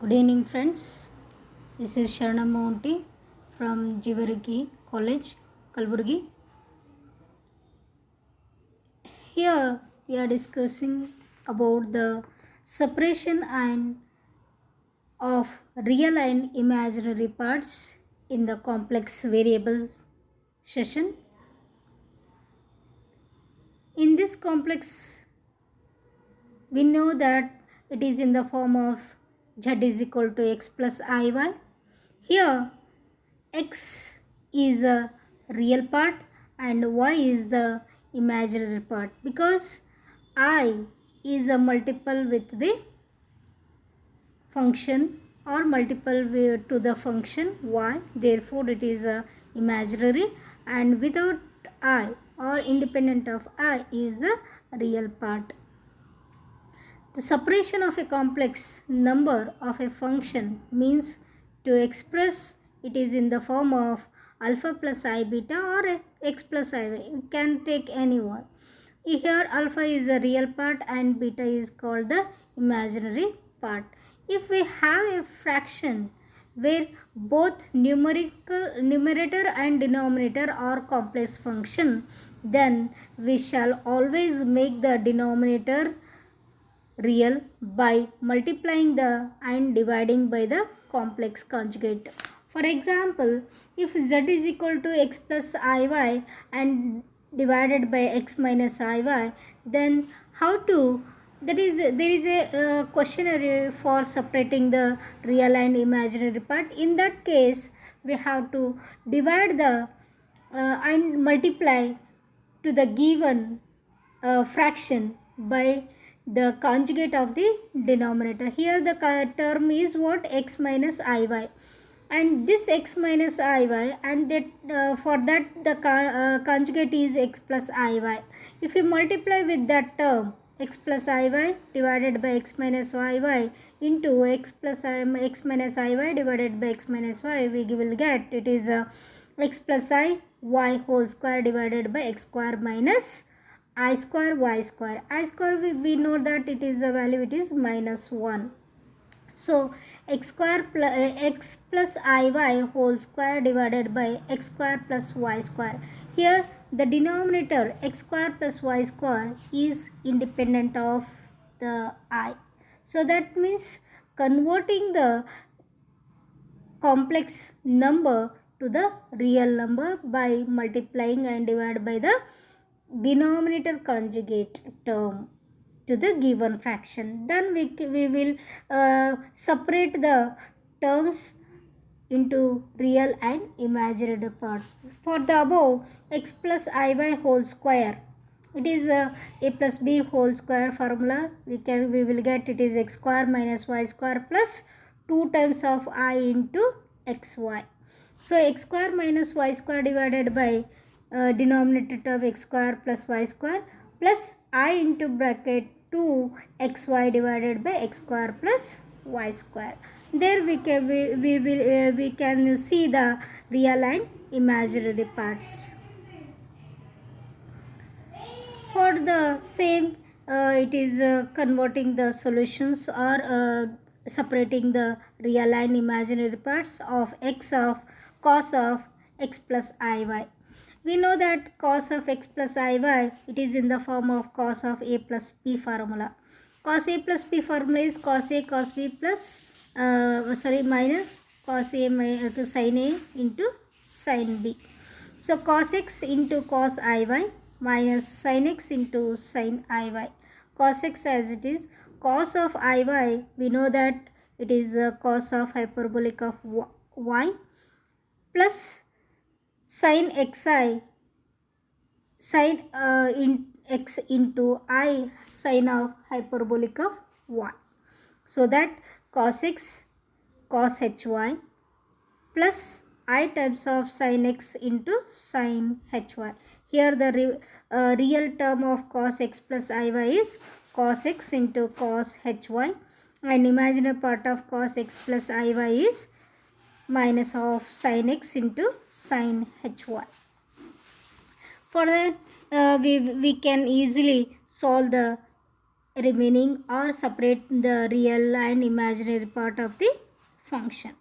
Good evening, friends. This is Sharna Monty from Jivariki College, Kalburgi. Here we are discussing about the separation and of real and imaginary parts in the complex variable session. In this complex, we know that it is in the form of z is equal to x plus iy. Here x is a real part and y is the imaginary part because I is a multiple with the function or multiple to the function y, therefore it is a imaginary, and without I or independent of I is the real part. The separation of a complex number of a function means to express it is in the form of alpha plus I beta or x plus I. You can take any one. Here alpha is a real part and beta is called the imaginary part. If we have a fraction where both numerator and denominator are complex function, then we shall always make the denominator real by multiplying the and dividing by the complex conjugate. For example, if z is equal to x plus iy and divided by x minus iy, then how to, that is there is a questionnaire for separating the real and imaginary part. In that case, we have to divide the and multiply to the given fraction by the conjugate of the denominator. Here the term is what? X minus iy, and this x minus iy, and that for that the conjugate is x plus iy. If you multiply with that term x plus iy divided by x minus iy into x plus x minus iy divided by x minus y, we will get it is x plus I y whole square divided by x square minus I square y square. I square we know that it is the value, it is minus 1. So x plus iy whole square divided by x square plus y square. Here the denominator x square plus y square is independent of the I. So that means converting the complex number to the real number by multiplying and divide by the denominator conjugate term to the given fraction. Then we will separate the terms into real and imaginary part. For the above x plus iy whole square, it is a plus b whole square formula. We will get it is x square minus y square plus 2 times of I into xy. So x square minus y square divided by denominator term x square plus y square plus I into bracket 2 xy divided by x square plus y square. There we can see the real and imaginary parts. For the same, it is converting the solutions or separating the real and imaginary parts of x of cos of x plus iy. We know that cos of x plus iy, it is in the form of cos of a plus b formula. Cos a plus b formula is cos a cos b plus minus cos a sin a into sin b. So cos x into cos iy minus sin x into sin iy. Cos x as it is, cos of iy, we know that it is cos of hyperbolic of y plus sin xi, sin in x into I sin of hyperbolic of y. So that cos x cos hy plus I times of sin x into sin hy. Here the real term of cos x plus iy is cos x into cos hy, and imaginary part of cos x plus iy is minus of sin x into sin hy. For that we can easily solve the remaining or separate the real and imaginary part of the function.